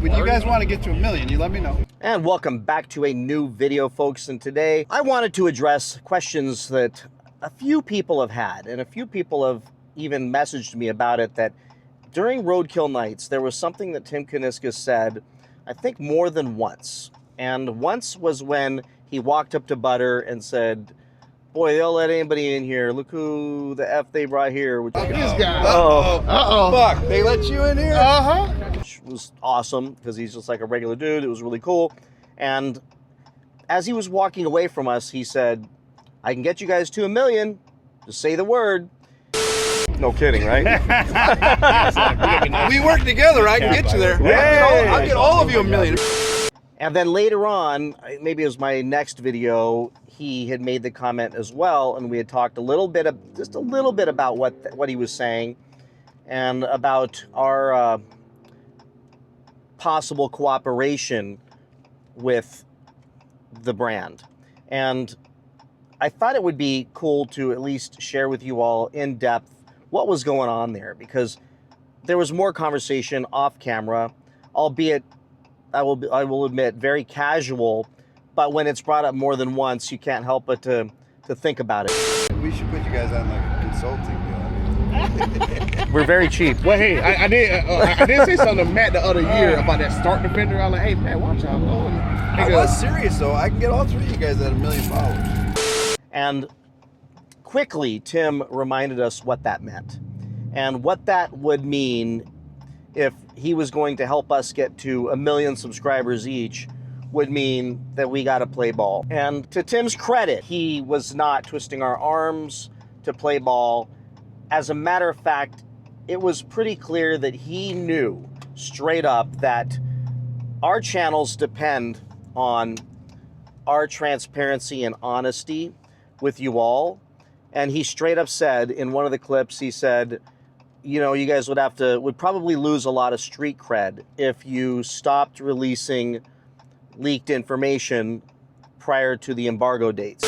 When you guys want to get to 1 million, you let me know. And welcome back to a new video, folks. And today I wanted to address questions that a few people have had, and a few people have even messaged me about it, that during Roadkill Nights, there was something that Tim Kuniskis said, I think more than once. And once was when he walked up to Butter and said, boy, they'll let anybody in here. Look who the F they brought here. Which, This guy. Uh-oh. Fuck, they let you in here? Which was awesome, because he's just like a regular dude. It was really cool. And as he was walking away from us, he said, I can get you guys to 1 million. Just say the word. No kidding, right? We work together. I can get you there. Hey. I'll get all of you 1 million. And then later on, maybe it was my next video, he had made the comment as well, and we had talked a little bit, just a little bit about what he was saying, and about our possible cooperation with the brand. And I thought it would be cool to at least share with you all in depth what was going on there, because there was more conversation off camera, albeit I will admit very casual, but when it's brought up more than once, you can't help but to think about it. We should put you guys on like a consulting deal. We're very cheap. Well, hey, I did say something to Matt the other year about that start defender. I was like, hey, Matt, watch out. I was serious though. I can get all 3 of you guys at 1 million followers. And quickly, Tim reminded us what that meant, and what that would mean if he was going to help us get to 1 million subscribers each, would mean that we got to play ball. And to Tim's credit, he was not twisting our arms to play ball. As a matter of fact, it was pretty clear that he knew straight up that our channels depend on our transparency and honesty with you all. And he straight up said in one of the clips, he said, you know, you guys would probably lose a lot of street cred if you stopped releasing leaked information prior to the embargo dates.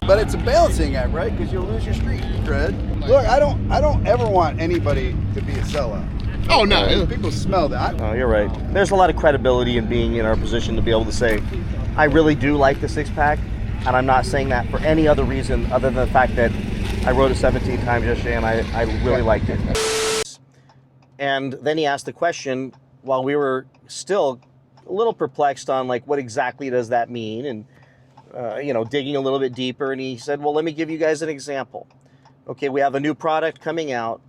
But it's a balancing act, right? Because you'll lose your street cred. Look, I don't ever want anybody to be a sellout. Oh, no. People smell that. Oh, you're right. There's a lot of credibility in being in our position to be able to say, I really do like the six-pack, and I'm not saying that for any other reason other than the fact that I rode it 17 times yesterday and I really liked it. And then he asked the question while we were still a little perplexed on like what exactly does that mean, and you know, digging a little bit deeper. And he said, well, let me give you guys an example. Okay, we have a new product coming out.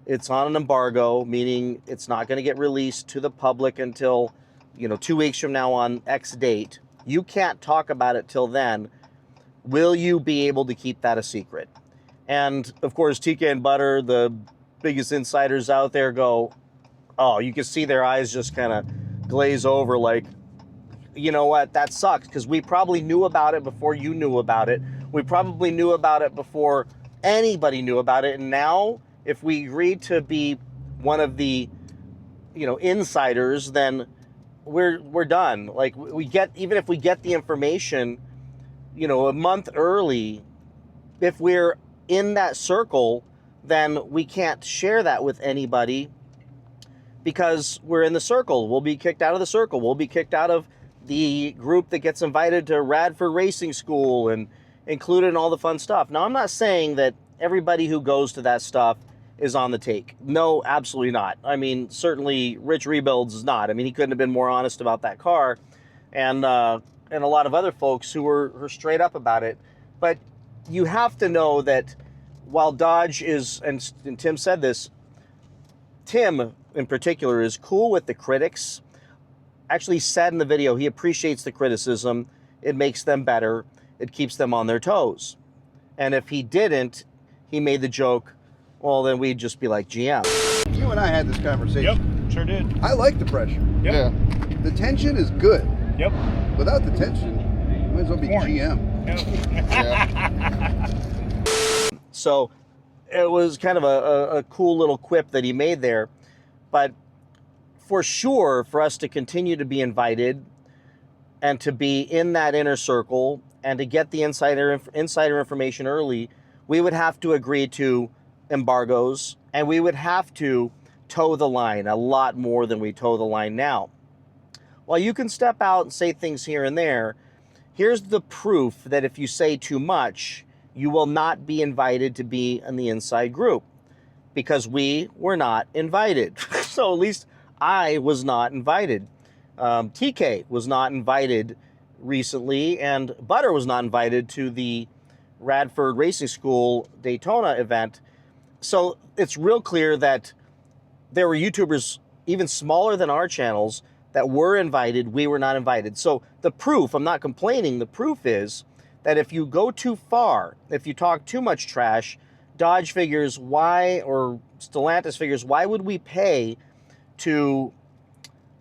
It's on an embargo, meaning it's not going to get released to the public until, you know, 2 weeks from now on X date. You can't talk about it till then. Will you be able to keep that a secret? And of course, TK and Butter, the biggest insiders out there, go, oh, you can see their eyes just kind of glaze over like, you know what, that sucks, because we probably knew about it before you knew about it. We probably knew about it before anybody knew about it. And now if we agreed to be one of the, you know, insiders, then we're done. Like, even if we get the information, you know, a month early, if we're in that circle, then we can't share that with anybody because we're in the circle. We'll be kicked out of the circle. We'll be kicked out of the group that gets invited to Radford Racing School and included in all the fun stuff. Now, I'm not saying that everybody who goes to that stuff is on the take. No, absolutely not. I mean, certainly Rich Rebuilds is not. I mean, he couldn't have been more honest about that car, and a lot of other folks who were straight up about it. But you have to know that while Dodge is, and Tim said this, Tim in particular is cool with the critics. Actually said in the video he appreciates the criticism. It makes them better. It keeps them on their toes. And if he didn't, he made the joke, well, then we'd just be like GM. You and I had this conversation. Yep, sure did. I like the pressure. Yep. Yeah. The tension is good. Yep. Without the tension, you might as well be GM. Yep. Yeah. So it was kind of a cool little quip that he made there. But for sure, for us to continue to be invited and to be in that inner circle and to get the insider information early, we would have to agree to embargoes, and we would have to toe the line a lot more than we toe the line now. while you can step out and say things here and there, here's the proof that if you say too much, you will not be invited to be in the inside group, because we were not invited. So at least I was not invited. TK was not invited recently, and Butter was not invited to the Radford Racing School Daytona event. So it's real clear that there were YouTubers even smaller than our channels that were invited. We were not invited. So the proof, I'm not complaining, the proof is that if you go too far, if you talk too much trash, Dodge figures why, or Stellantis figures, why would we pay to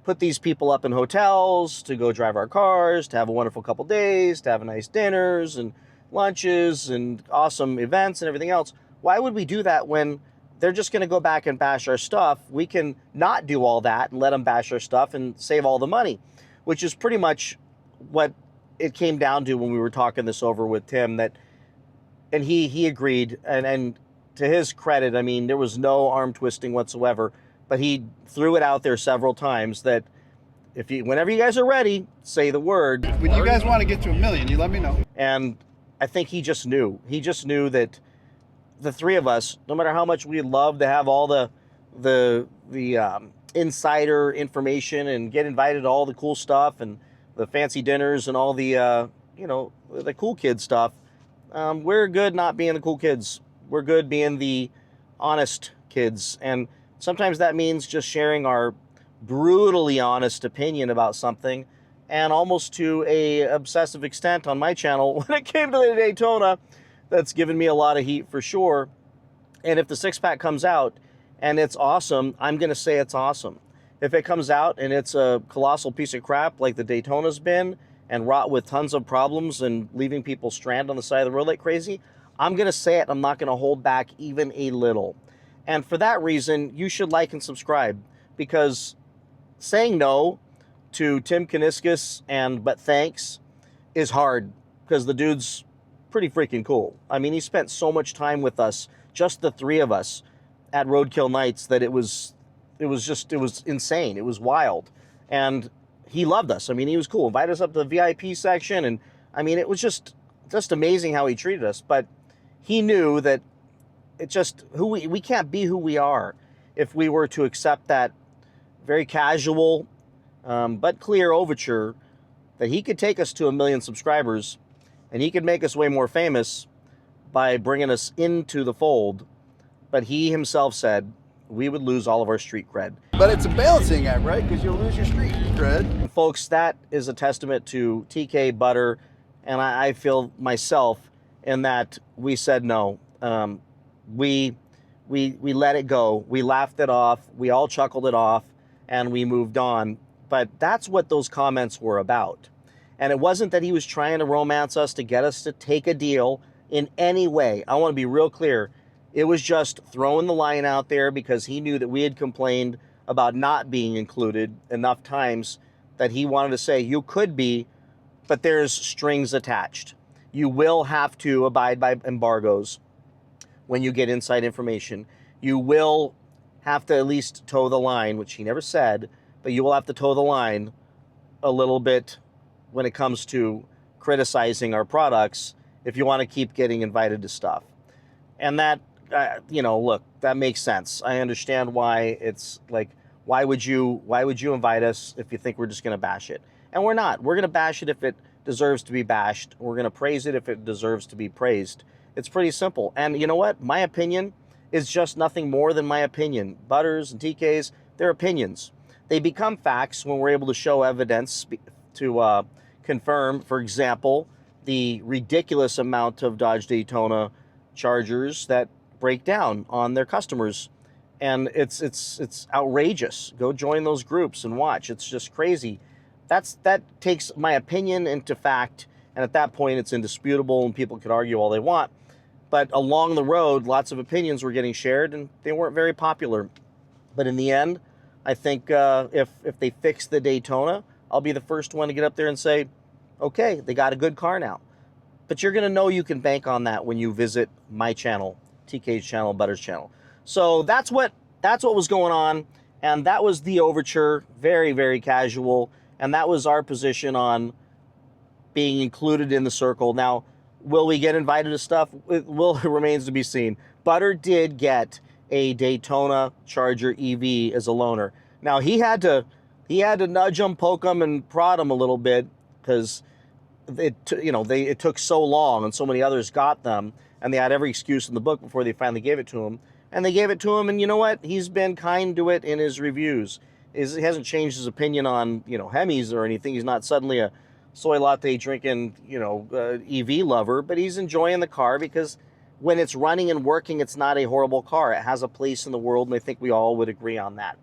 put these people up in hotels, to go drive our cars, to have a wonderful couple days, to have nice dinners and lunches and awesome events and everything else? Why would we do that when they're just going to go back and bash our stuff? We can not do all that and let them bash our stuff and save all the money, which is pretty much what it came down to when we were talking this over with Tim. That, and he agreed, and to his credit, I mean, there was no arm twisting whatsoever, but he threw it out there several times that whenever you guys are ready, say the word. When you guys want to get to 1 million, you let me know. And I think he just knew. He just knew that the three of us, no matter how much we'd love to have all the insider information and get invited to all the cool stuff and the fancy dinners and all the the cool kid stuff, we're good not being the cool kids. We're good being the honest kids. And sometimes that means just sharing our brutally honest opinion about something, and almost to a obsessive extent on my channel when it came to the Daytona. That's given me a lot of heat for sure. And if the six-pack comes out and it's awesome, I'm going to say it's awesome. If it comes out and it's a colossal piece of crap like the Daytona's been, and wrought with tons of problems and leaving people stranded on the side of the road like crazy, I'm going to say it. I'm not going to hold back even a little. And for that reason, you should like and subscribe, because saying no to Tim Kuniskis and but thanks is hard, because the dude's pretty freaking cool. I mean, he spent so much time with us, just the three of us, at Roadkill Nights, that it was insane. It was wild. And he loved us. I mean, he was cool. Invited us up to the VIP section, and I mean, it was just amazing how he treated us. But he knew that it just, we can't be who we are if we were to accept that very casual but clear overture that he could take us to 1 million subscribers, and he could make us way more famous by bringing us into the fold. But he himself said we would lose all of our street cred. But it's a balancing act, right? Because you'll lose your street cred. And folks, that is a testament to TK, Butter, and I feel myself, in that we said no. We let it go. We laughed it off. We all chuckled it off, and we moved on. But that's what those comments were about. And it wasn't that he was trying to romance us to get us to take a deal in any way. I want to be real clear. It was just throwing the line out there because he knew that we had complained about not being included enough times that he wanted to say, you could be, but there's strings attached. You will have to abide by embargoes when you get inside information. You will have to at least toe the line, which he never said, but you will have to toe the line a little bit when it comes to criticizing our products if you want to keep getting invited to stuff. And that, look, that makes sense. I understand why it's like, why would you invite us if you think we're just going to bash it? And we're not. We're going to bash it if it deserves to be bashed. We're going to praise it if it deserves to be praised. It's pretty simple. And you know what? My opinion is just nothing more than my opinion. Butters and TK's, they're opinions. They become facts when we're able to show evidence to confirm, for example, the ridiculous amount of Dodge Daytona Chargers that break down on their customers. And it's outrageous. Go join those groups and watch. It's just crazy. That takes my opinion into fact, and at that point it's indisputable and people could argue all they want. But along the road, lots of opinions were getting shared, and they weren't very popular. But in the end, I think if they fix the Daytona, I'll be the first one to get up there and say, okay, they got a good car now. But you're going to know you can bank on that when you visit my channel, TK's channel, Butter's channel. So that's what was going on, and that was the overture. Very, very casual. And that was our position on being included in the circle. Now, will we get invited to stuff? It remains to be seen. Butter did get a Daytona Charger EV as a loaner. Now, he had to nudge him, poke him, and prod him a little bit because it took so long, and so many others got them, and they had every excuse in the book before they finally gave it to him. And they gave it to him, and you know what? He's been kind to it in his reviews. He hasn't changed his opinion on Hemis or anything. He's not suddenly a soy latte drinking EV lover, but he's enjoying the car because when it's running and working, it's not a horrible car. It has a place in the world, and I think we all would agree on that.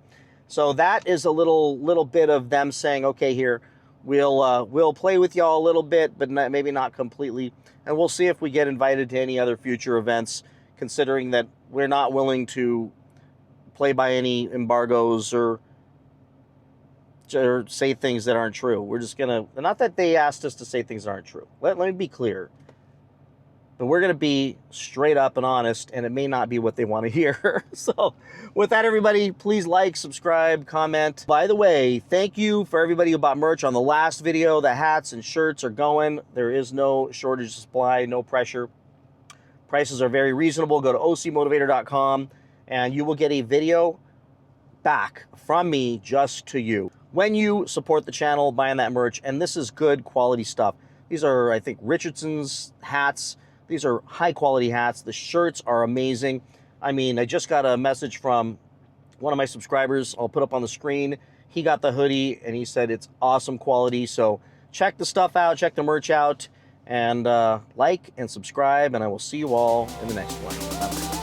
So that is a little bit of them saying, okay, here we'll play with y'all a little bit, but maybe not completely, and we'll see if we get invited to any other future events, considering that we're not willing to play by any embargoes or say things that aren't true. We're just gonna, not that they asked us to say things that aren't true. Let me be clear. But we're gonna be straight up and honest, and it may not be what they want to hear. So with that, everybody, please like, subscribe, comment. By the way, thank you for everybody who bought merch on the last video. The hats and shirts are going. There is no shortage of supply, no pressure. Prices are very reasonable. Go to ocmotivator.com and you will get a video back from me just to you when you support the channel buying that merch. And this is good quality stuff. These are, I think, Richardson's hats. These are high quality hats. The shirts are amazing. I mean, I just got a message from one of my subscribers. I'll put up on the screen. He got the hoodie and he said it's awesome quality. So check the stuff out, check the merch out, and like and subscribe, and I will see you all in the next one. Bye-bye.